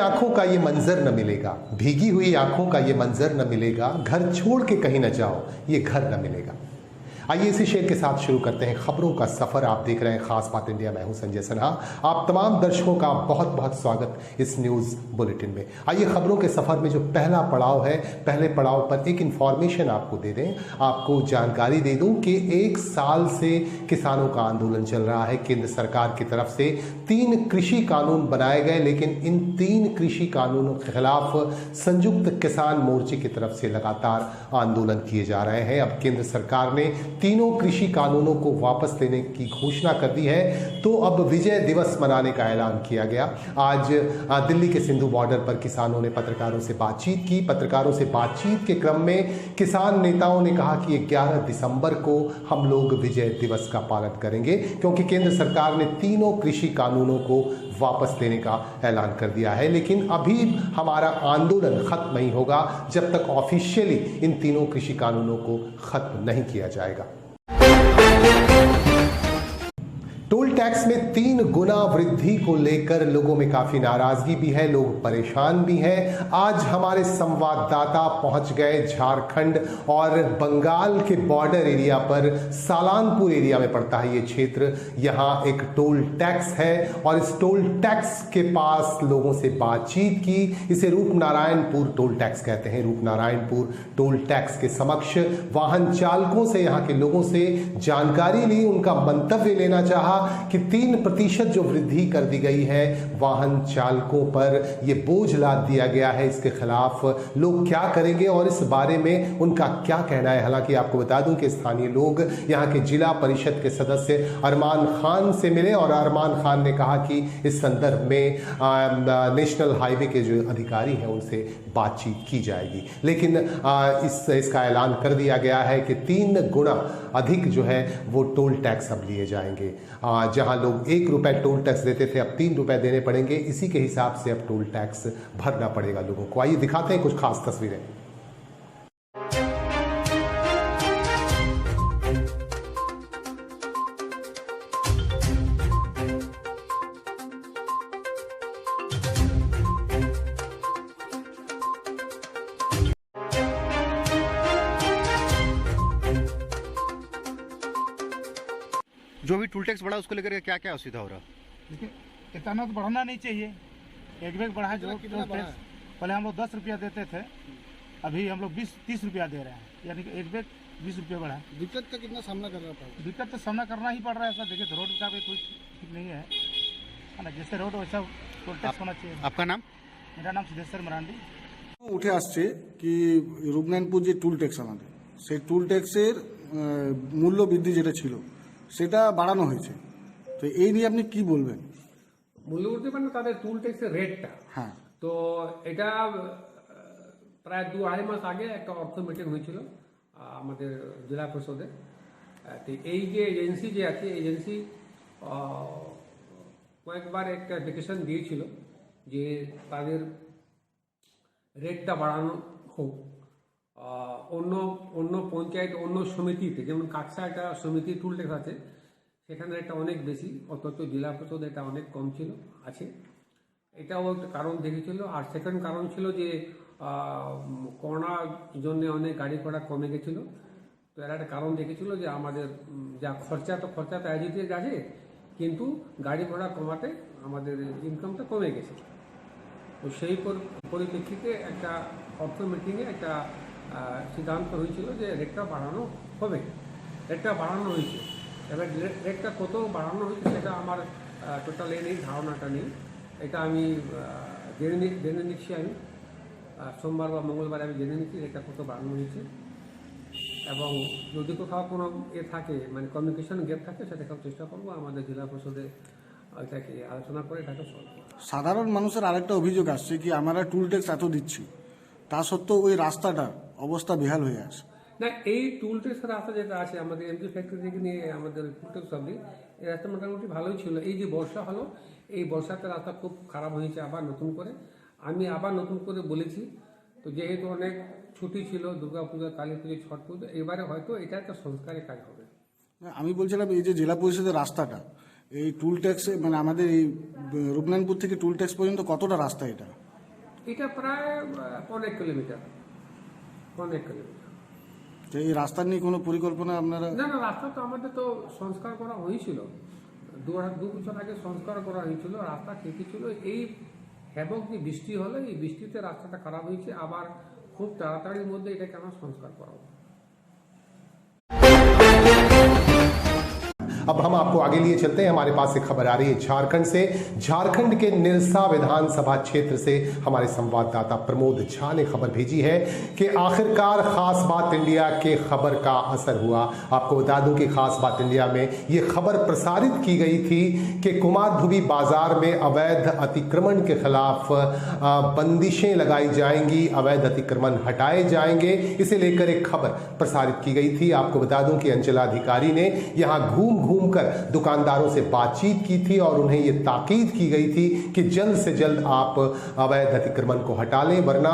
आंखों का ये मंजर न मिलेगा, भीगी हुई आंखों का ये मंजर न मिलेगा, घर छोड़ के कहीं न जाओ ये घर न मिलेगा। आइए इसी शेर के साथ शुरू करते हैं खबरों का सफर। आप देख रहे हैं खास बात इंडिया, मैं हूं संजय सिन्हा। आप तमाम दर्शकों का बहुत बहुत स्वागत इस न्यूज बुलेटिन में। आइए खबरों के सफर में जो पहला पड़ाव है, पहले पड़ाव पर एक इंफॉर्मेशन आपको दे दें, आपको जानकारी दे दूं कि 1 साल से किसानों का आंदोलन चल रहा है। केंद्र सरकार की तरफ से 3 कृषि कानून बनाए गए, लेकिन इन 3 कृषि कानूनों के खिलाफ संयुक्त किसान मोर्चे की तरफ से लगातार आंदोलन किए जा रहे हैं। अब केंद्र सरकार ने तीनों कृषि कानूनों को वापस लेने की घोषणा कर दी है, तो अब विजय दिवस मनाने का ऐलान किया गया। आज दिल्ली के सिंधु बॉर्डर पर किसानों ने पत्रकारों से बातचीत की। पत्रकारों से बातचीत के क्रम में किसान नेताओं ने कहा कि 11 दिसंबर को हम लोग विजय दिवस का पालन करेंगे, क्योंकि केंद्र सरकार ने तीनों कृषि कानूनों को वापस लेने का ऐलान कर दिया है। लेकिन अभी हमारा आंदोलन खत्म नहीं होगा जब तक ऑफिशियली इन तीनों कृषि कानूनों को खत्म नहीं किया जाएगा। टोल टैक्स में 3 गुना वृद्धि को लेकर लोगों में काफी नाराजगी भी है, लोग परेशान भी हैं। आज हमारे संवाददाता पहुंच गए झारखंड और बंगाल के बॉर्डर एरिया पर, सालानपुर एरिया में पड़ता है ये क्षेत्र। यहाँ एक टोल टैक्स है और इस टोल टैक्स के पास लोगों से बातचीत की। इसे रूपनारायणपुर टोल टैक्स कहते हैं। रूपनारायणपुर टोल टैक्स के समक्ष वाहन चालकों से, यहाँ के लोगों से जानकारी ली, उनका मंतव्य लेना चाहा कि 3% जो वृद्धि कर दी गई है वाहन चालकों पर, ये बोझ लाद दिया गया है, इसके खिलाफ लोग क्या करेंगे और इस बारे में उनका क्या कहना है। हालांकि आपको बता दूं कि स्थानीय लोग यहाँ के जिला परिषद के सदस्य अरमान खान से मिले और अरमान खान ने कहा कि इस संदर्भ में नेशनल हाईवे के जो अधिकारी हैं उनसे बातचीत की जाएगी। लेकिन इसका ऐलान कर दिया गया है कि 3 गुना अधिक जो है वो टोल टैक्स अब लिए जाएंगे। जहां लोग 1 रुपए टोल टैक्स देते थे, अब 3 रुपए देने पड़ेंगे। इसी के हिसाब से अब टोल टैक्स भरना पड़ेगा लोगों को। आइए दिखाते हैं कुछ खास तस्वीरें। जो भी टोल टैक्स बढ़ा उसको लेकर क्या क्या असुविधा हो रहा है? देखिए, इतना तो बढ़ना नहीं चाहिए। एक बैग बढ़ा जो टोल टैक्स, पहले हम लोग 10 रुपया देते थे, अभी हम लोग 20-30 रुपया दे रहे हैं, यानी कि एक बैग 20 रुपया बढ़ा। दिक्कत का कितना सामना करना पड़ा? दिक्कत तो सामना करना ही पड़ रहा है। ऐसा देखिए, तो रोड का भी कुछ ठीक नहीं है ना, जैसे रोड वैसा टोल टैक्स होना चाहिए। आपका नाम? मेरा नाम सिद्धेश्वर मरांडी। উঠে আসছে কি রূপনারায়ণপুর যে টুল ট্যাক্স, আমাদের সেই টুল ট্যাক্সের মূল্য বৃদ্ধি যেটা ছিল সেটা বাড়ানো হয়েছে, তো এই নিয়ে আপনি কি বলবেন? মূল্যবৃদ্ধি মানে তাদের টুল ট্যাক্সের রেটটা। হ্যাঁ, তো এটা প্রায় 2-2.5 মাস আগে একটা অর্থ মিটিং হয়েছিল আমাদের জেলা পরিষদে। তো এই যে এজেন্সি যে আছে, এজেন্সি কয়েকবার একটা অ্যাপ্লিকেশন দিয়েছিল যে তাদের রেটটা বাড়ানো হোক। অন্য অন্য পঞ্চায়েত, অন্য সমিতিতে, যেমন কাকসা একটা সমিতি টুল ট্যাক্স আছে, সেখানে একটা অনেক বেশি, অথচ জেলা পরিষদ এটা অনেক কম ছিল আছে। এটাও একটা কারণ দেখেছিল। আর সেকেন্ড কারণ ছিল যে করোনার জন্য অনেক গাড়ি ঘোড়া কমে গেছিল। তো এরা একটা কারণ দেখেছিল যে আমাদের যা খরচা, তো খরচা তো অ্যাজ ইট ইজ আছে, কিন্তু গাড়ি ঘোড়া কমাতে আমাদের ইনকামটা কমে গেছে। তো সেই পরিপ্রেক্ষিতে একটা অর্থ মিটিংয়ে একটা সিদ্ধান্ত হয়েছিল যে রেটটা বাড়ানো হবে। রেটটা বাড়ানো হয়েছে। এবার রেটটা কত বাড়ানো হয়েছে সেটা আমার টোটাল নেই, ধারণাটা নেই। এটা আমি জেনে নিচ্ছি। আমি সোমবার বা মঙ্গলবার আমি জেনে নিচ্ছি রেটটা কত বাড়ানো হয়েছে, এবং যদি কোথাও কোনো থাকে, মানে কমিউনিকেশন গ্যাপ থাকে, সেটা চেষ্টা করবো আমাদের জেলা পরিষদে এটাকে আলোচনা করে এটাকে সলভ। সাধারণ মানুষের আরেকটা অভিযোগ আসছে কি আমরা টুল ট্যাক্স এত দিচ্ছি, তা সত্ত্বেও ওই রাস্তাটার অবস্থা বেহাল হয়ে আছে। না, এই টুল ট্যাক্সের রাস্তা যেটা আছে আমাদের এমজি ফ্যাক্টরি থেকে নিয়ে আমাদের টুল ট্যাক্স অব্দি, এই রাস্তা মোটামুটি ভালোই ছিল। এই যে বর্ষা হলো, এই বর্ষাতে রাস্তা খুব খারাপ হয়েছে আবার নতুন করে। আমি আবার নতুন করে বলেছি, তো যেহেতু অনেক ছুটি ছিল, দুর্গাপূজা, কালী পুজো, ছট পুজো, এবারে হয়তো এটা একটা সংস্কারের কাজ হবে। আমি বলছিলাম এই যে জেলা পরিষদের রাস্তাটা, এই টুল ট্যাক্সে মানে আমাদের এই রূপনারায়ণপুর থেকে টুল ট্যাক্স পর্যন্ত কতটা রাস্তা এটা? এটা প্রায় 1.5 কিলোমিটার। তো এই রাস্তা নিয়ে কোনো পরিকল্পনা আপনারা? না, রাস্তা তো আমাদের তো সংস্কার করা হয়েছিল, 2 বছর আগে সংস্কার করা হয়েছিল, রাস্তা ঠিকই ছিল। এই হ্যাবক যে বৃষ্টি হলো, এই বৃষ্টিতে রাস্তাটা খারাপ হয়েছে, আবার খুব তাড়াতাড়ির মধ্যে এটাকে আমরা সংস্কার করাবো। अब हम आपको आगे लिए चलते हैं। हमारे पास एक खबर आ रही है झारखंड से। झारखंड के निरसा विधानसभा क्षेत्र से हमारे संवाददाता प्रमोद झा ने खबर भेजी है कि आखिरकार खास बात इंडिया के खबर का असर हुआ। आपको बता दूं कि खास बात इंडिया में ये खबर प्रसारित की गई थी कि कुमारधुबी बाजार में अवैध अतिक्रमण के खिलाफ बंदिशें लगाई जाएंगी, अवैध अतिक्रमण हटाए जाएंगे। इसे लेकर एक खबर प्रसारित की गई थी। आपको बता दूं कि अंचलाधिकारी ने यहां घूम कर दुकानदारों से बातचीत की थी और उन्हें यह ताकीद की गई थी कि जल्द से जल्द आप अवैध अतिक्रमण को हटा लें, वरना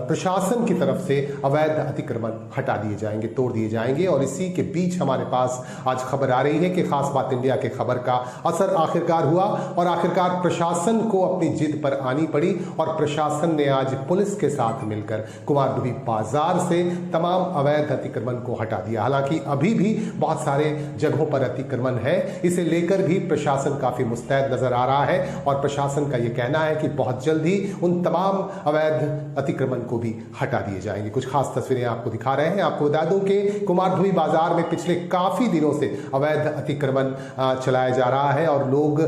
प्रशासन की तरफ से अवैध अतिक्रमण हटा दिए जाएंगे, तोड़ दिए जाएंगे। और इसी के बीच हमारे पास आज खबर आ रही है कि खास बात इंडिया के खबर का असर आखिरकार हुआ और आखिरकार प्रशासन को अपनी जिद पर आनी पड़ी और प्रशासन ने आज पुलिस के साथ मिलकर कुमारधुबी बाजार से तमाम अवैध अतिक्रमण को हटा दिया। हालांकि अभी भी बहुत सारे जगहों पर अतिक्रमण है, इसे लेकर भी प्रशासन काफी मुस्तैद नजर आ रहा है और प्रशासन का यह कहना है कि बहुत जल्द ही उन तमाम अवैध अतिक्रमण को भी हटा दिए जाएंगे। कुछ खास तस्वीरें आपको दिखा रहे हैं। आपको बता दूं कि कुमारधुबी बाजार में पिछले काफी दिनों से अवैध अतिक्रमण चलाया जा रहा है और लोग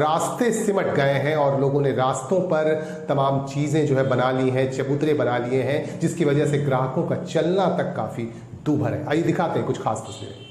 रास्ते सिमट गए हैं और लोगों ने रास्तों पर तमाम चीजें जो है बना ली हैं, चबूतरे बना लिए हैं, जिसकी वजह से ग्राहकों का चलना तक काफी दूभर है। आइए दिखाते हैं कुछ खास तस्वीरें।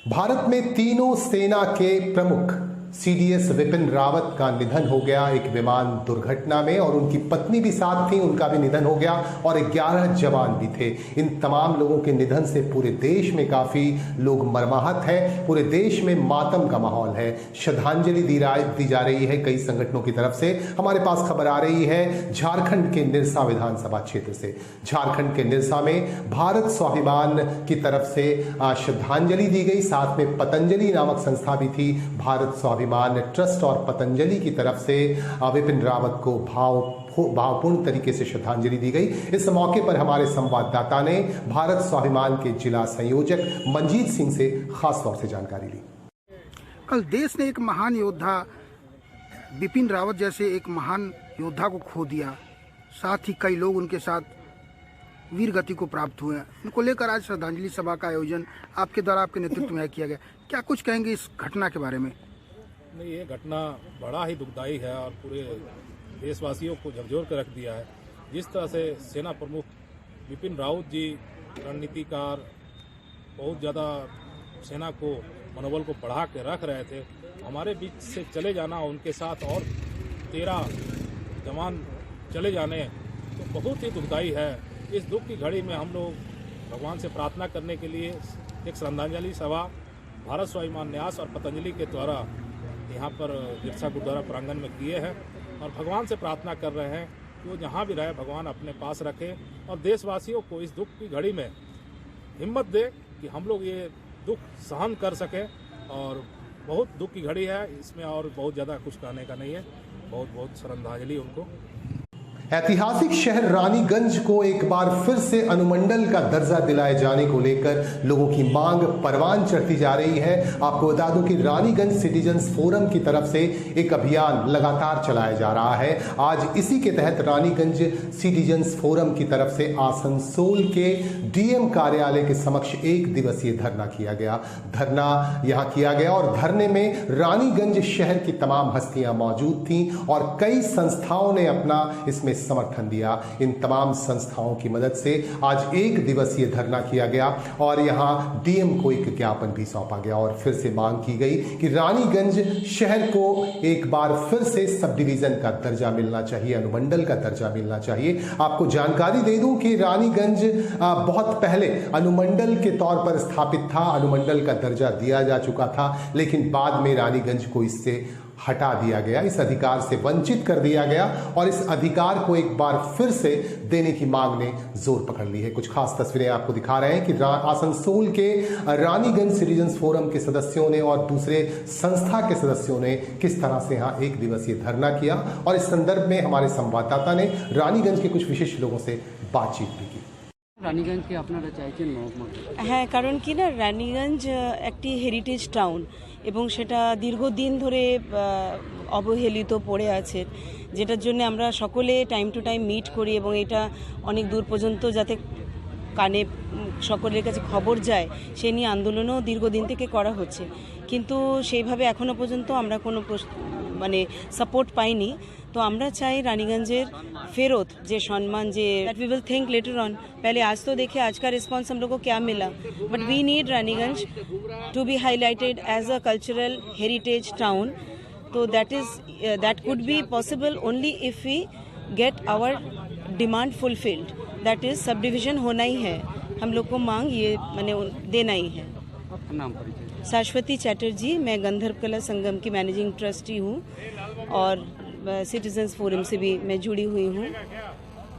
भारत में तीनों सेना के प्रमुख सीडीएस विपिन रावत का निधन हो गया एक विमान दुर्घटना में और उनकी पत्नी भी साथ थी, उनका भी निधन हो गया और 11 जवान भी थे। इन तमाम लोगों के निधन से पूरे देश में काफी लोग मर्माहत हैं, पूरे देश में मातम का माहौल है, श्रद्धांजलि दी जा रही है कई संगठनों की तरफ से। हमारे पास खबर आ रही है झारखंड के निरसा विधानसभा क्षेत्र से। झारखंड के निरसा में भारत स्वाभिमान की तरफ से श्रद्धांजलि दी गई, साथ में पतंजलि नामक संस्था भी थी, भारत स्वाभिमान ट्रस्ट और पतंजलि की तरफ से विपिन रावत को भावपूर्ण तरीके से श्रद्धांजलि दी गई। इस मौके पर हमारे संवाददाता ने भारत स्वाभिमान के जिला संयोजक मंजीत सिंह से खास तौर से जानकारी ली। कल देश ने एक महान योद्धा विपिन रावत जैसे एक महान योद्धा को खो दिया, साथ ही कई लोग उनके साथ वीर गति को प्राप्त हुए। उनको लेकर आज श्रद्धांजलि सभा का आयोजन आपके द्वारा आपके नेतृत्व में किया गया। क्या कुछ कहेंगे इस घटना के बारे में? नहीं, ये घटना बड़ा ही दुखदायी है और पूरे देशवासियों को झकझोर कर रख दिया है। जिस तरह से सेना प्रमुख विपिन रावत जी रणनीतिकार, बहुत ज़्यादा सेना को मनोबल को बढ़ा के रख रहे थे, हमारे बीच से चले जाना, उनके साथ और 13 जवान चले जाने तो बहुत ही दुखदायी है। इस दुख की घड़ी में हम लोग भगवान से प्रार्थना करने के लिए एक श्रद्धांजलि सभा भारत स्वाभिमान न्यास और पतंजलि के द्वारा यहाँ पर निरसा गुरुद्वारा प्रांगण में किए हैं और भगवान से प्रार्थना कर रहे हैं कि वो जहाँ भी रहे भगवान अपने पास रखे और देशवासियों को इस दुख की घड़ी में हिम्मत दे कि हम लोग ये दुख सहन कर सकें और बहुत दुख की घड़ी है इसमें, और बहुत ज़्यादा कुछ कहने का नहीं है। बहुत बहुत श्रद्धांजलि उनको। ऐतिहासिक शहर रानीगंज को एक बार फिर से अनुमंडल का दर्जा दिलाए जाने को लेकर लोगों की मांग परवान चढ़ती जा रही है। आपको बता दूं कि रानीगंज सिटीजन्स फोरम की तरफ से एक अभियान लगातार चलाया जा रहा है। आज इसी के तहत रानीगंज सिटीजन्स फोरम की तरफ से आसनसोल के डीएम कार्यालय के समक्ष एक दिवसीय धरना किया गया। धरना यहां किया गया और धरने में रानीगंज शहर की तमाम हस्तियां मौजूद थीं और कई संस्थाओं ने अपना इसमें समर्थन दिया। इन तमाम संस्थाओं की मदद से आज एक दिवसीय धरना किया गया और यहां डीएम को एक ज्ञापन भी सौंपा गया और फिर से मांग की गई कि रानीगंज शहर को एक बार फिर से सब डिवीजन का दर्जा मिलना चाहिए, अनुमंडल का दर्जा मिलना चाहिए। आपको जानकारी दे दूं कि रानीगंज बहुत पहले अनुमंडल के तौर पर स्थापित था, अनुमंडल का दर्जा दिया जा चुका था, लेकिन बाद में रानीगंज को इससे हटा दिया गया, इस अधिकार से वंचित कर दिया गया और इस अधिकार को एक बार फिर से देने की मांग ने जोर पकड़ ली है। कुछ खास तस्वीरें आपको दिखा रहे हैं कि आसनसोल के रानीगंज सिटीजन्स फोरम के सदस्यों ने और दूसरे संस्था के सदस्यों ने किस तरह से यहाँ एक दिवसीय धरना किया और इस संदर्भ में हमारे संवाददाता ने रानीगंज के कुछ विशिष्ट लोगों से बातचीत भी की। রানীগঞ্জ কি আপনারা চাইছেন হ্যাঁ, কারণ কি না, রানীগঞ্জ একটি হেরিটেজ টাউন এবং সেটা দীর্ঘদিন ধরে অবহেলিত পড়ে আছে, যেটার জন্য আমরা সকলে টাইম টু টাইম মিট করি এবং এটা অনেক দূর পর্যন্ত যাতে কানে সকলের কাছে খবর যায় সে নিয়ে আন্দোলনও দীর্ঘদিন থেকে করা হচ্ছে, কিন্তু সেইভাবে এখনও পর্যন্ত আমরা কোনো মানে সাপোর্ট পাইনি। तो আমরা চাই রানীগঞ্জের ফেরত যে সম্মান, যে that we will think later on. पहले आज तो देखे आज का रिस्पांस हम लोग को क्या मिला, but we need Raniganj to be highlighted as a cultural heritage town. तो that could be possible only if we get our demand fulfilled, that is subdivision होना ही है, हम लोग को मांग ये मैंने देना ही है। शाश्वती चैटर्जी, मैं गंधर्व कला संगम की मैनेजिंग ट्रस्टी हूँ और सिटीजन्स फोरम से भी मैं जुड़ी हुई हूँ।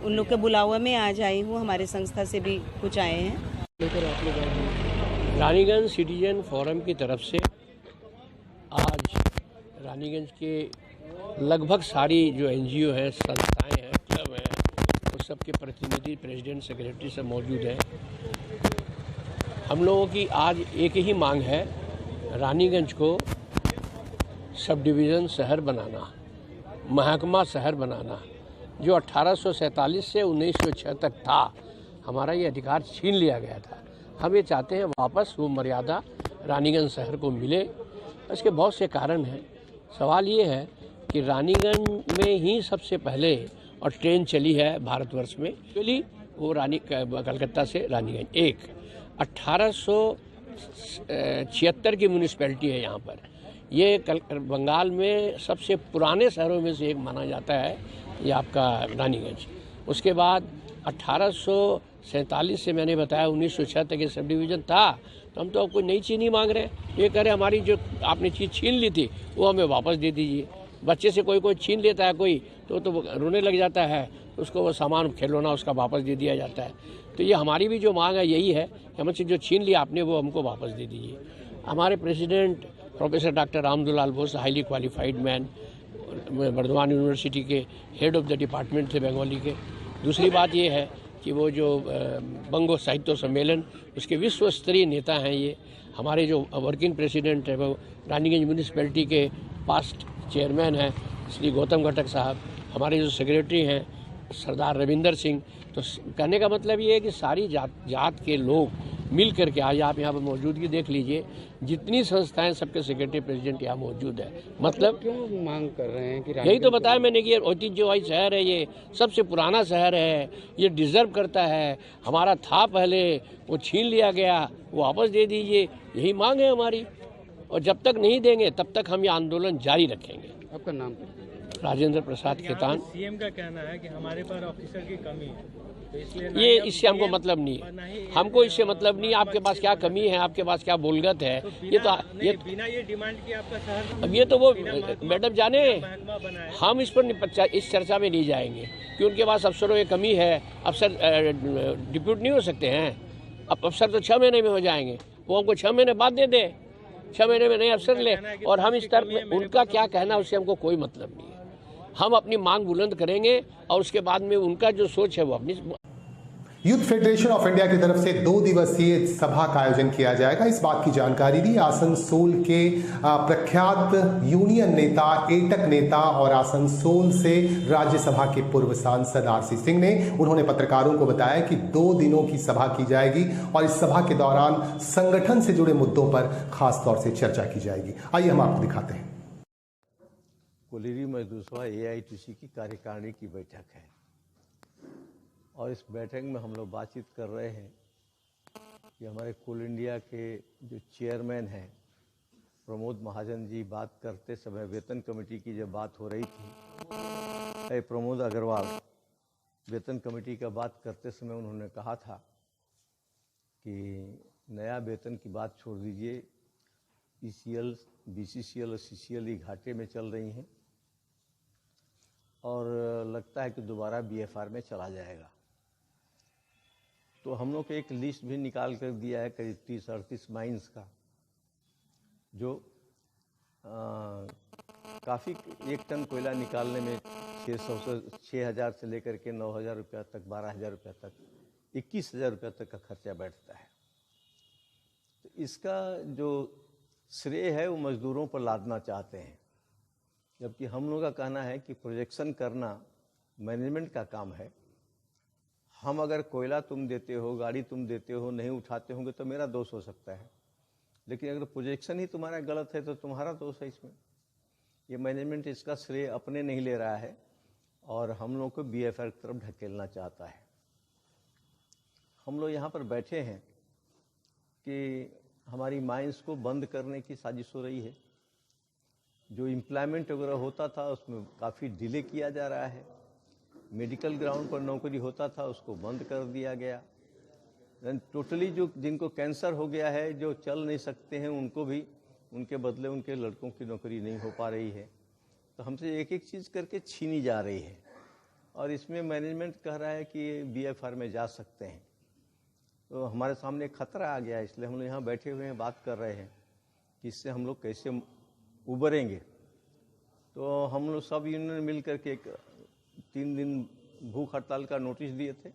उन लोग के बुलावा में आज आई हूँ, हमारे संस्था से भी कुछ आए हैं। रानीगंज सिटीजन फोरम की तरफ से आज रानीगंज के लगभग सारी जो एनजीओ हैं, संस्थाएं हैं, क्लब हैं, उस सब के प्रतिनिधि, प्रेसिडेंट, सेक्रेटरी सब मौजूद हैं। हम लोगों की आज एक ही मांग है, रानीगंज को सब डिवीज़न शहर बनाना, महकमा शहर बनाना। जो 1847 से 1906 तक था, हमारा ये अधिकार छीन लिया गया था। हम ये चाहते हैं वापस वो मर्यादा रानीगंज शहर को मिले। इसके बहुत से कारण हैं। सवाल ये है कि रानीगंज में ही सबसे पहले और ट्रेन चली है भारतवर्ष में, एक्चुअली वो कलकत्ता से रानीगंज। 1876 की म्यूनिसिपैलिटी है यहाँ पर। ये बंगाल में सबसे पुराने शहरों में से एक माना जाता है ये आपका रानीगंज। उसके बाद 1847 से मैंने बताया 1906 तक ये सब डिवीज़न था। तो हम तो कोई नई चीज़ नहीं मांग रहे हैं। ये कह रहे हमारी जो आपने चीज़ छीन ली थी वो हमें वापस दे दीजिए। बच्चे से कोई छीन लेता है कोई तो रोने लग जाता है, उसको वो सामान खिलौना उसका वापस दे दिया जाता है। तो ये हमारी भी जो मांग है यही है कि हमसे जो छीन लिया आपने वो हमको वापस दे दीजिए। हमारे president professor doctor Ramdulal Bose, highly qualified man, Bardhaman university के हेड ऑफ द डिपार्टमेंट थे बंगाली के। दूसरी बात ये है कि वो जो बंगो साहित्य सम्मेलन, उसके विश्व स्तरीय नेता हैं ये। हमारे जो वर्किंग प्रेसिडेंट है वो रानीगंज म्यूनिसिपैलिटी के पास्ट चेयरमैन हैं श्री गौतम घटक साहब। हमारे जो सेक्रेटरी हैं सरदार रविंदर सिंह। तो कहने का मतलब ये है कि सारी जात के लोग मिल करके आज आप यहाँ पर मौजूदगी देख लीजिए, जितनी संस्थाएं सबके सेक्रेटरी प्रेसिडेंट यहाँ मौजूद है। मतलब क्यों मांग कर रहे हैं कि यही तो बताया मैंने कि ऐतिह्यवाही शहर है, ये सबसे पुराना शहर है, ये डिजर्व करता है। हमारा था पहले, वो छीन लिया गया, वो वापस दे दीजिए, यही मांग है हमारी। और जब तक नहीं देंगे तब तक हम ये आंदोलन जारी रखेंगे। आपका नाम? राजेंद्र प्रसाद खेतान। सीएम का कहना है कि हमारे पास ऑफिसर की कमी है, तो इसलिए ये इससे हमको मतलब नहीं है। हमको इससे मतलब नहीं, आपके पास क्या कमी है, आपके पास क्या बोलगत है। ये बिना ये डिमांड की आपका शहर, अब ये तो वो मैडम जाने, हम इस पर इस चर्चा में नहीं जाएंगे कि उनके पास अफसरों की कमी है। अफसर डिप्यूट नहीं हो सकते हैं। अब अफसर तो 6 महीने में हो जाएंगे, वो हमको 6 महीने बाद दे दे। 6 महीने में नए अफसर ले, और हम इस तरफ में उनका क्या कहना उससे हमको कोई मतलब नहीं है। हम अपनी मांग बुलंद करेंगे और उसके बाद में उनका जो सोच है वो अपनी। यूथ फेडरेशन ऑफ इंडिया की तरफ से 2 दिवसीय सभा का आयोजन किया जाएगा। इस बात की जानकारी दी आसनसोल के प्रख्यात यूनियन नेता, एटक नेता और आसनसोल से राज्यसभा के पूर्व सांसद आरसी सिंह ने। उन्होंने पत्रकारों को बताया कि 2 दिनों की सभा की जाएगी और इस सभा के दौरान संगठन से जुड़े मुद्दों पर खास तौर से चर्चा की जाएगी। आइए हम आपको दिखाते हैं। कोलिरी मजदूर सभा AITC की कार्यकारिणी की बैठक है और इस बैठक में हम लोग बातचीत कर रहे हैं कि हमारे कोल इंडिया के जो चेयरमैन हैं प्रमोद महाजन जी, बात करते समय वेतन कमेटी की जब बात हो रही थी, प्रमोद अग्रवाल वेतन कमेटी का बात करते समय उन्होंने कहा था कि नया वेतन की बात छोड़ दीजिए, ECL, BCCL और CCL ही घाटे में चल रही हैं और लगता है कि दोबारा BFR में चला जाएगा। तो हम लोग एक लिस्ट भी निकाल कर दिया है करीब 30-38 माइंस का, जो काफ़ी 1 टन कोयला निकालने में 6,000 से लेकर के 9,000 रुपया तक, 12,000 रुपया तक, 21,000 रुपया तक का खर्चा बैठता है। तो इसका जो श्रेय है वो मजदूरों पर लादना चाहते हैं, जबकि हम लोग का कहना है कि प्रोजेक्शन करना मैनेजमेंट का काम है। हम अगर कोयला तुम देते हो, गाड़ी तुम देते हो, नहीं उठाते होंगे तो मेरा दोष हो सकता है, लेकिन अगर प्रोजेक्शन ही तुम्हारा गलत है तो तुम्हारा दोष है इसमें। ये मैनेजमेंट इसका श्रेय अपने नहीं ले रहा है और हम लोग को BFR की तरफ ढकेलना चाहता है। हम लोग यहाँ पर बैठे हैं कि हमारी माइंस को बंद करने की साजिश हो रही है। जो एम्प्लॉयमेंट वगैरह होता था उसमें काफ़ी डिले किया जा रहा है। मेडिकल ग्राउंड पर नौकरी होता था उसको बंद कर दिया गया। टोटली जो जिनको कैंसर हो गया है, जो चल नहीं सकते हैं, उनको भी उनके बदले उनके लड़कों की नौकरी नहीं हो पा रही है। तो हमसे एक एक चीज़ करके छीनी जा रही है और इसमें मैनेजमेंट कह रहा है कि BFR में जा सकते हैं। तो हमारे सामने खतरा आ गया, इसलिए हम लोग यहाँ बैठे हुए हैं, बात कर रहे हैं कि इससे हम लोग कैसे उबरेंगे। तो हम लोग सब यूनियन मिल करके 3 दिन भूख हड़ताल का नोटिस दिए थे,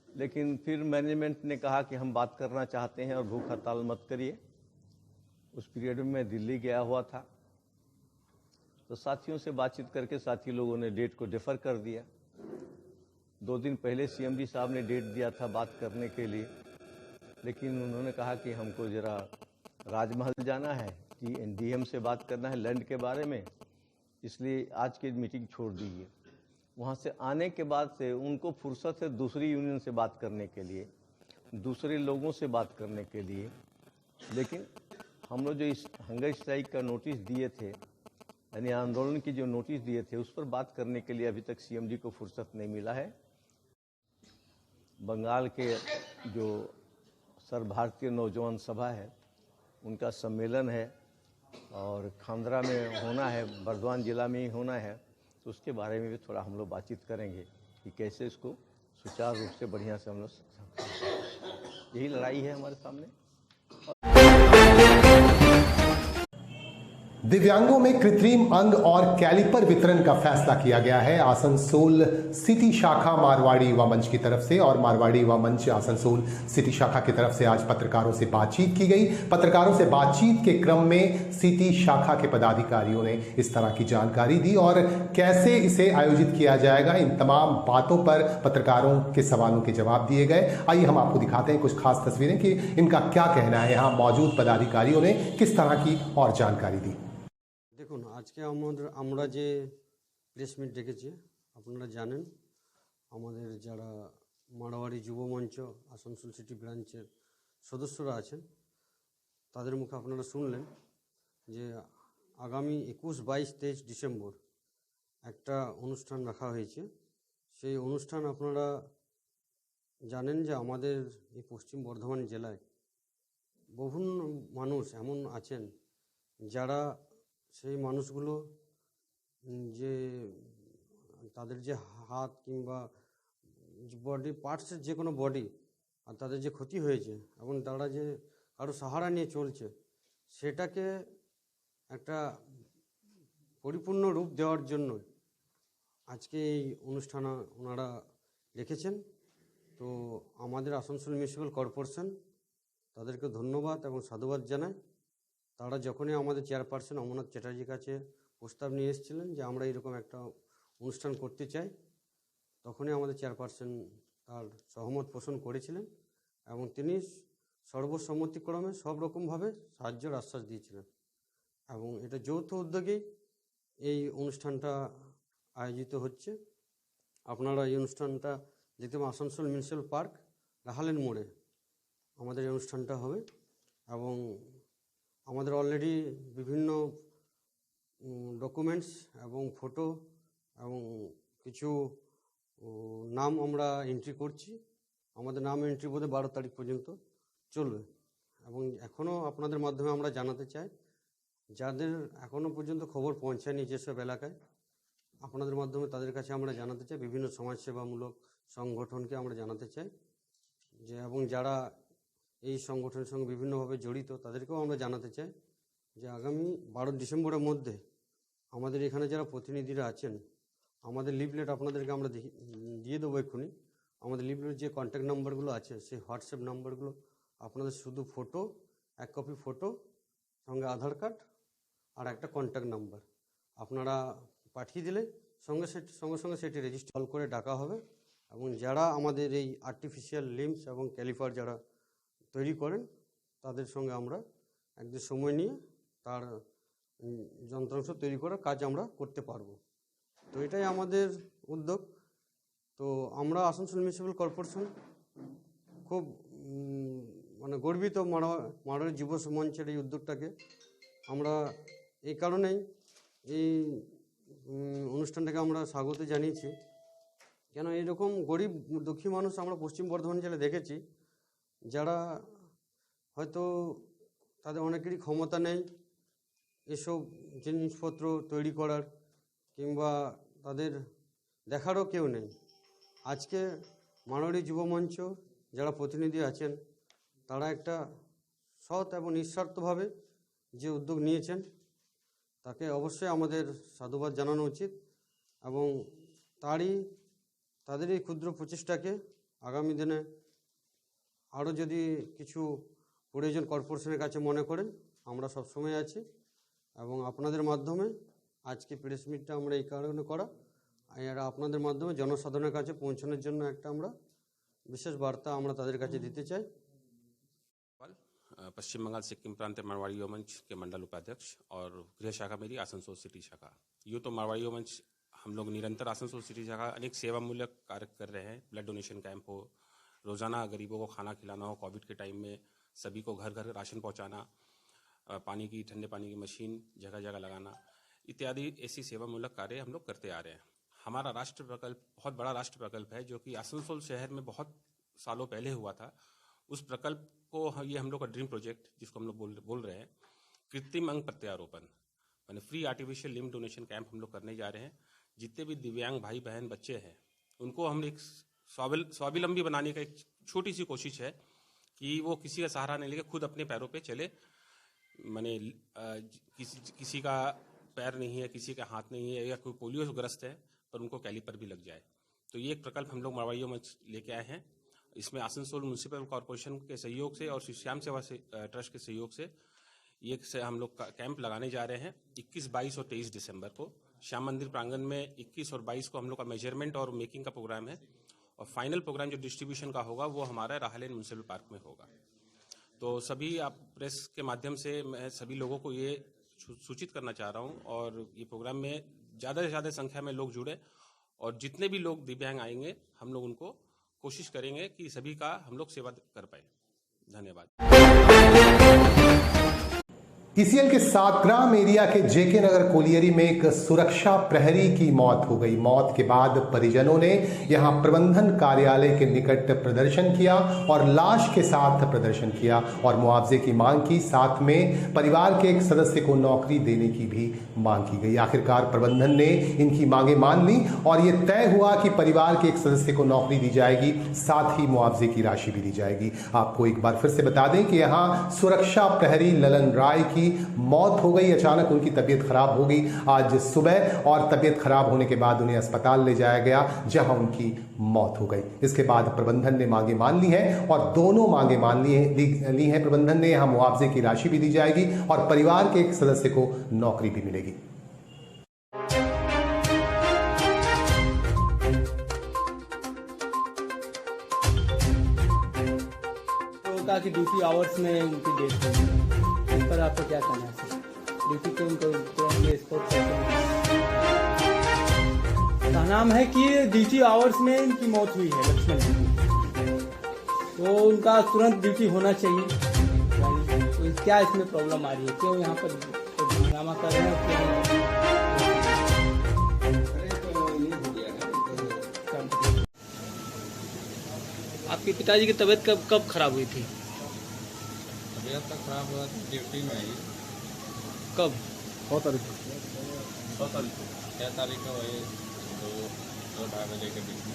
लेकिन फिर मैनेजमेंट ने कहा कि हम बात करना चाहते हैं और भूख हड़ताल मत करिए। उस पीरियड में मैं दिल्ली गया हुआ था, तो साथियों से बातचीत करके साथी लोगों ने डेट को डिफ़र कर दिया। 2 दिन पहले CMD साहब ने डेट दिया था बात करने के लिए, लेकिन उन्होंने कहा कि हमको ज़रा राजमहल जाना है, DM से बात करना है लैंड के बारे में, इसलिए आज की मीटिंग छोड़ दीजिए। वहाँ से आने के बाद से उनको फुर्सत है दूसरी यूनियन से बात करने के लिए, दूसरे लोगों से बात करने के लिए। लेकिन हम लोग जो इस हंगर स्ट्राइक का नोटिस दिए थे, यानी आंदोलन की जो नोटिस दिए थे, उस पर बात करने के लिए अभी तक CMD को फुर्सत नहीं मिला है। बंगाल के जो सर्व भारतीय नौजवान सभा है उनका सम्मेलन है और खांडरा में होना है, बर्दवान जिला में ही होना है, तो उसके बारे में भी थोड़ा हम लोग बातचीत करेंगे कि कैसे इसको सुचारू रूप से बढ़िया से हम लोग। यही लड़ाई है हमारे सामने। दिव्यांगों में कृत्रिम अंग और कैलिपर वितरण का फैसला किया गया है आसनसोल सिटी शाखा मारवाड़ी युवा मंच की तरफ से। और मारवाड़ी युवा मंच आसनसोल सिटी शाखा की तरफ से आज पत्रकारों से बातचीत की गई। पत्रकारों से बातचीत के क्रम में सिटी शाखा के पदाधिकारियों ने इस तरह की जानकारी दी और कैसे इसे आयोजित किया जाएगा, इन तमाम बातों पर पत्रकारों के सवालों के जवाब दिए गए। आइए हम आपको दिखाते हैं कुछ खास तस्वीरें कि इनका क्या कहना है। यहाँ मौजूद पदाधिकारियों ने किस तरह की और जानकारी दी। দেখুন আজকে আমরা যে প্রেস মিট ডেকেছি আপনারা জানেন, আমাদের যারা মারওয়াড়ি যুব মঞ্চ আসানসোল সিটি ব্রাঞ্চের সদস্যরা আছেন তাদের মুখে আপনারা শুনলেন যে আগামী 21, 22, 23 ডিসেম্বর একটা অনুষ্ঠান রাখা হয়েছে। সেই অনুষ্ঠান আপনারা জানেন যে আমাদের এই পশ্চিম বর্ধমান জেলায় বহু মানুষ এমন আছেন যারা সেই মানুষগুলো যে তাদের যে হাত কিংবা বডি পার্টসের যে কোনো বডি আর তাদের যে ক্ষতি হয়েছে এবং তারা যে কারো সাহারা নিয়ে চলছে, সেটাকে একটা পরিপূর্ণ রূপ দেওয়ার জন্য আজকে এই অনুষ্ঠান ওনারা রেখেছেন। তো আমাদের আসানসোল মিউনিসিপ্যাল কর্পোরেশন তাদেরকে ধন্যবাদ এবং সাধুবাদ জানায়। তারা যখনই আমাদের চেয়ারপারসন অমরনাথ চ্যাটার্জির কাছে প্রস্তাব নিয়ে এসেছিলেন যে আমরা এরকম একটা অনুষ্ঠান করতে চাই, তখনই আমাদের চেয়ারপারসন তার সহমত পোষণ করেছিলেন এবং তিনি সর্বসম্মতিক্রমে সব রকমভাবে সাহায্যের আশ্বাস দিয়েছিলেন এবং এটা যৌথ উদ্যোগেই এই অনুষ্ঠানটা আয়োজিত হচ্ছে। আপনারা এই অনুষ্ঠানটা দেখতে পাবেন আসানসোল মিউনিসিপ্যাল পার্ক রাহালেন মোড়ে আমাদের এই অনুষ্ঠানটা হবে এবং আমাদের অলরেডি বিভিন্ন ডকুমেন্টস এবং ফটো এবং কিছু নাম আমরা এন্ট্রি করছি। আমাদের নাম এন্ট্রি বোধ 12 তারিখ পর্যন্ত চলবে এবং এখনও আপনাদের মাধ্যমে আমরা জানাতে চাই, যাদের এখনও পর্যন্ত খবর পৌঁছায়নি যেসব এলাকায়, আপনাদের মাধ্যমে তাদের কাছে আমরা জানাতে চাই, বিভিন্ন সমাজসেবামূলক সংগঠনকে আমরা জানাতে চাই যে, এবং যারা এই সংগঠনের সঙ্গে বিভিন্নভাবে জড়িত তাদেরকেও আমরা জানাতে চাই যে আগামী 12 ডিসেম্বরের মধ্যে আমাদের এখানে যারা প্রতিনিধিরা আছেন, আমাদের লিফলেট আপনাদেরকে আমরা দিয়ে দেবো এক্ষুনি। আমাদের লিফলেট যে কন্ট্যাক্ট নাম্বারগুলো আছে সেই হোয়াটসঅ্যাপ নাম্বারগুলো আপনাদের শুধু ফটো, 1 কপি ফটো সঙ্গে আধার কার্ড আর একটা কন্ট্যাক্ট নাম্বার আপনারা পাঠিয়ে দিলে সঙ্গে সঙ্গে সেটি রেজিস্টার করে ডাকা হবে এবং যারা আমাদের এই আর্টিফিশিয়াল লিম্বস এবং ক্যালিপার যারা তৈরি করেন তাদের সঙ্গে আমরা একদিন সময় নিয়ে তার যন্ত্রাংশ তৈরি করার কাজ আমরা করতে পারবো। তো এটাই আমাদের উদ্যোগ। তো আমরা আসানসোল মিউনিসিপ্যাল কর্পোরেশন খুব মানে গর্বিত মাড়োয়ারি যুব মঞ্চের এই উদ্যোগটাকে। আমরা এই কারণেই এই অনুষ্ঠানটাকে আমরা স্বাগত জানিয়েছি, কেন এরকম গরিব দুঃখী মানুষ আমরা পশ্চিম বর্ধমান জেলায় দেখেছি যারা হয়তো তাদের অনেকেরই ক্ষমতা নেই এসব জিনিসপত্র তৈরি করার, কিংবা তাদের দেখারও কেউ নেই। আজকে মাড়োয়ারি যুব মঞ্চ যারা প্রতিনিধি আছেন তারা একটা সৎ এবং নিঃস্বার্থভাবে যে উদ্যোগ নিয়েছেন তাকে অবশ্যই আমাদের সাধুবাদ জানানো উচিত এবং তাদের এই ক্ষুদ্র প্রচেষ্টাকে আগামী দিনে আরও যদি কিছু প্রয়োজন কর্পোরেশনের কাছে মনে করেন আমরা সবসময় আছি এবং আপনাদের মাধ্যমে আজকে প্রেস মিটটা আমরা এই কারণে করা, আর আপনাদের মাধ্যমে জনসাধারণের কাছে পৌঁছানোর জন্য একটা আমরা विशेष वार्ता আমরা তাদের কাছে দিতে চাই। पश्चिम बंगाल सिक्किम प्रांत मारवाड़ी युवा मंच के मंडल उपाध्यक्ष और गृह शाखा मेरी आसनसोल सिटी शाखा। यूँ तो मारवाड़ी युवा मंच हम लोग निरंतर आसनसोल सिटी शाखा अनेक सेवामूलक कार्य कर रहे हैं। ब्लड डोनेशन कैंप हो, रोज़ाना गरीबों को खाना खिलाना हो, कोविड के टाइम में सभी को घर घर राशन पहुँचाना, पानी की ठंडे पानी की मशीन जगह जगह लगाना इत्यादि ऐसी सेवामूलक कार्य हम लोग करते आ रहे हैं। हमारा राष्ट्र प्रकल्प बहुत बड़ा राष्ट्र प्रकल्प है जो कि आसनसोल शहर में बहुत सालों पहले हुआ था। उस प्रकल्प को ये हम लोग का ड्रीम प्रोजेक्ट जिसको हम लोग बोल रहे हैं कृत्रिम अंग प्रत्यारोपण यानी free artificial limb donation camp हम लोग करने जा रहे हैं। जितने भी दिव्यांग भाई बहन बच्चे हैं उनको हम एक स्वावलंबी बनाने का एक छोटी सी कोशिश है कि वो किसी का सहारा नहीं लेके खुद अपने पैरों पे चले। माने किसी का पैर नहीं है, किसी का हाथ नहीं है या कोई पोलियो ग्रस्त है पर उनको कैलिपर भी लग जाए। तो ये एक प्रकल्प हम लोग मारवाड़ी मंच लेके आए हैं। इसमें आसनसोल म्यूनिसिपल कॉर्पोरेशन के सहयोग से और श्री श्याम सेवा से ट्रस्ट के सहयोग से ये हम लोग कैंप लगाने जा रहे हैं 21, 22 और 23 दिसंबर को श्याम मंदिर प्रांगण में। 21 और 22 को हम लोग का मेजरमेंट और मेकिंग का प्रोग्राम है और फाइनल प्रोग्राम जो डिस्ट्रीब्यूशन का होगा वो हमारा राहलेन म्यूनिसिपल पार्क में होगा। तो सभी आप प्रेस के माध्यम से मैं सभी लोगों को ये सूचित करना चाह रहा हूँ और ये प्रोग्राम में ज़्यादा से ज़्यादा संख्या में लोग जुड़े और जितने भी लोग दिव्यांग आएंगे हम लोग उनको कोशिश करेंगे कि सभी का हम लोग सेवा कर पाए। धन्यवाद। टीसीएल के सातग्राम एरिया के जेके नगर कोलियरी में एक सुरक्षा प्रहरी की मौत हो गई। मौत के बाद परिजनों ने यहां प्रबंधन कार्यालय के निकट प्रदर्शन किया और लाश के साथ प्रदर्शन किया और मुआवजे की मांग की। साथ में परिवार के एक सदस्य को नौकरी देने की भी मांग की गई। आखिरकार प्रबंधन ने इनकी मांगें मान ली और ये तय हुआ कि परिवार के एक सदस्य को नौकरी दी जाएगी, साथ ही मुआवजे की राशि भी दी जाएगी। आपको एक बार फिर से बता दें कि यहाँ सुरक्षा प्रहरी ललन राय की की मौत हो गई। अचानक उनकी तबीयत खराब हो गई आज सुबह और तबीयत खराब होने के बाद उन्हें अस्पताल ले जाया गया, जहां उनकी मौत हो गई। इसके बाद प्रबंधन ने मांगे मान ली हैं और दोनों मांगे मान ली हैं प्रबंधन ने। यहां मुआवजे की राशि भी दी जाएगी और परिवार के एक सदस्य को नौकरी भी मिलेगी। कि ड्यूटी आवर्स में उनकी डेथ हुई, इस पर आपका क्या कहना है सर? ड्यूटी पे उनको का नाम है कि ड्यूटी आवर्स में इनकी मौत हुई है लक्ष्मण जी की, तो उनका तुरंत ड्यूटी होना चाहिए। तो क्या इसमें प्रॉब्लम आ रही है, क्यों यहाँ पर हंगामा कर रहे हैं? आपके पिताजी की तबीयत कब खराब हुई थी? तबीयत तो खराब हुआ था ड्यूटी में ही। कब? 6 तारीख को 6 तारीख को वही 2-2:30 बजे के बीच में।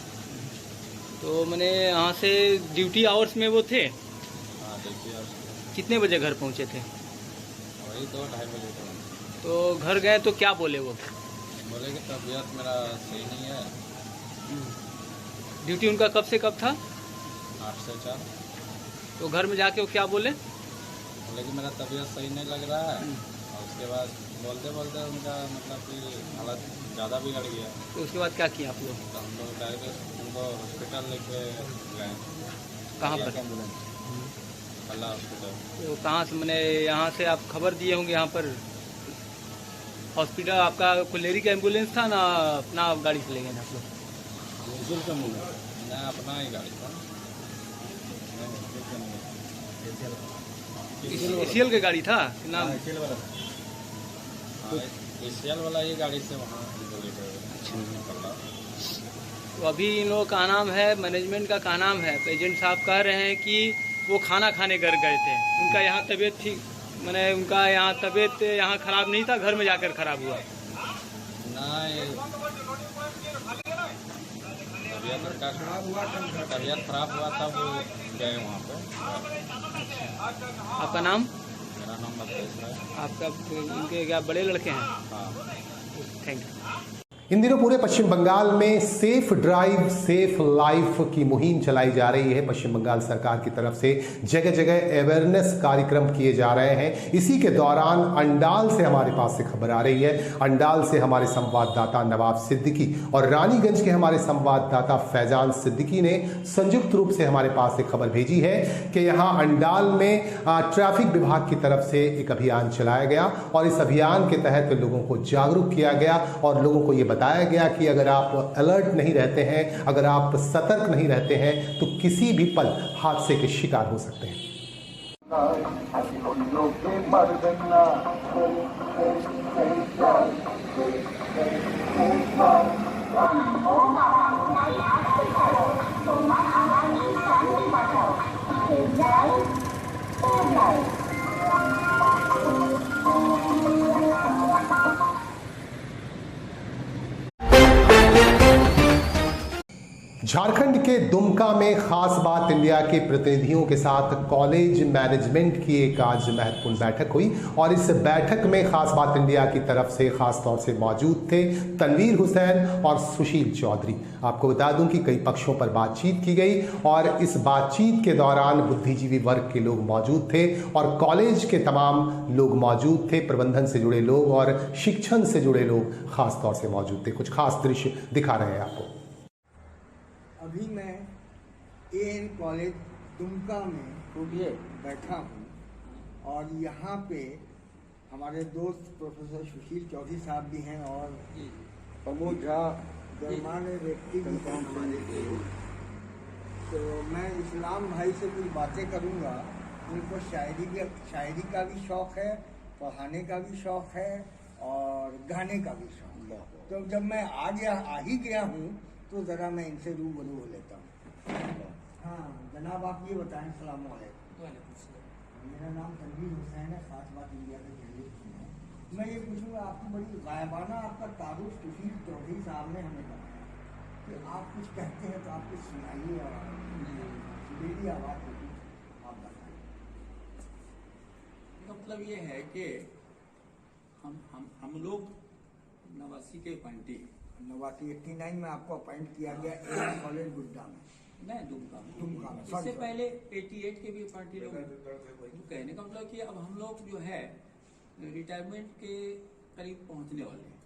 तो मैंने यहाँ से ड्यूटी आवर्स में वो थे? हाँ, ड्यूटी आवर्स। कितने बजे घर पहुँचे थे? वही 2-2:30 बजे तक। तो घर गए तो क्या बोले वो? बोले कि तबीयत मेरा सही नहीं है। ड्यूटी उनका कब से कब था? 8 से 4। तो घर में जाके वो क्या बोले? बोले कि मेरा तबीयत सही नहीं लग रहा है, और उसके बाद बोलते बोलते उनका मतलब कि हालत ज़्यादा बिगड़ गया। तो उसके बाद क्या किया आप लोग? तो हम लोग डायरेक्ट उनको हॉस्पिटल लेके गए। कहाँ पर? कल्ला हॉस्पिटल। तो कहाँ से, मैंने यहाँ से आप खबर दिए होंगे यहाँ पर हॉस्पिटल? आपका कुल्लेरी का एम्बुलेंस था ना, अपना गाड़ी से ले गए आप लोग? मैं अपना ही गाड़ी था। एसीएल की गाड़ी था ना? एसीएल वाला ही गाड़ी से वहाँ। तो अभी इन लोगों का नाम है, मैनेजमेंट का क्या नाम है? एजेंट साहब कह रहे हैं कि वो खाना खाने घर गए थे, उनका यहाँ तबीयत ठीक, मैंने उनका यहाँ तबीयत यहाँ खराब नहीं था, घर में जाकर खराब हुआ। तबीयत खराब हुआ तब गए वहाँ पे। आपका नाम? मेरा नाम बलदेव है। आपका इनके क्या बड़े लड़के हैं? हाँ। Thank you. इन दिनों पूरे पश्चिम बंगाल में सेफ ड्राइव सेफ लाइफ की मुहिम चलाई जा रही है। पश्चिम बंगाल सरकार की तरफ से जगह जगह अवेयरनेस कार्यक्रम किए जा रहे हैं। इसी के दौरान अंडाल से हमारे पास से खबर आ रही है। अंडाल से हमारे संवाददाता नवाब सिद्दीकी और रानीगंज के हमारे संवाददाता फैजान सिद्दीकी ने संयुक्त रूप से हमारे पास से खबर भेजी है कि यहाँ अंडाल में ट्रैफिक विभाग की तरफ से एक अभियान चलाया गया और इस अभियान के तहत लोगों को जागरूक किया गया और लोगों को ये बताया गया कि अगर आप अलर्ट नहीं रहते हैं, अगर आप सतर्क नहीं रहते हैं तो किसी भी पल हादसे के शिकार हो सकते हैं। झारखंड के दुमका में खास बात इंडिया के प्रतिनिधियों के साथ कॉलेज मैनेजमेंट की एक आज महत्वपूर्ण बैठक हुई और इस बैठक में खास बात इंडिया की तरफ से खास तौर से मौजूद थे तनवीर हुसैन और सुशील चौधरी। आपको बता दूं कि कई पक्षों पर बातचीत की गई और इस बातचीत के दौरान बुद्धिजीवी वर्ग के लोग मौजूद थे और कॉलेज के तमाम लोग मौजूद थे, प्रबंधन से जुड़े लोग और शिक्षण से जुड़े लोग खास तौर से मौजूद थे। कुछ खास दृश्य दिखा रहे हैं आपको। अभी मैं एएन कॉलेज दुमका में बैठा हूँ और यहाँ पे हमारे दोस्त प्रोफेसर सुशील चौधरी साहब भी हैं और प्रमोद झा गणमान्य व्यक्ति भी हैं। तो मैं इस्लाम भाई से कुछ बातें करूँगा। उनको शायरी का भी शौक़ है, पढ़ाने का भी शौक़ है और गाने का भी शौक़ है। तो जब मैं आ ही गया हूँ तो ज़रा मैं इनसे रूबरू हो लेता हूँ। हाँ जनाब, आप ये बताएं। सलाम वालेकुम। मेरा नाम तनवीर हुसैन है, खास बात इंडिया के जर्नलिस्ट हैं। मैं ये पूछूंगा, आपकी बड़ी गायबाना आपका तारुफ सुशील चौधरी साहब ने हमें बताया कि आप कुछ कहते हैं तो आप कुछ सुनाइए और मेरी आवाज़ होगी, आप बताएं। मतलब ये है कि हम लोग 89 के अपॉइंटी 89 में आपको अपॉइंट किया गया एक कॉलेज गुड्डा में, नहीं दुमका दुमका में। इससे पहले 88 के भी अपॉइंटी लोग। तो कहने का मतलब कि अब हम लोग जो है रिटायरमेंट के करीब पहुंचने वाले हैं,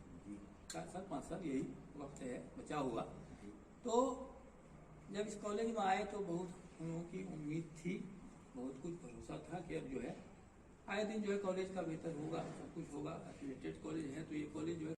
4 साल 5 साल यही वक्त है बचा हुआ। तो जब इस कॉलेज में आए तो बहुत हम लोगों की उम्मीद थी, बहुत कुछ भरोसा था कि अब जो है आए दिन जो है कॉलेज का बेहतर होगा, सब कुछ होगा। एफिलिएटेड कॉलेज है तो ये कॉलेज जो है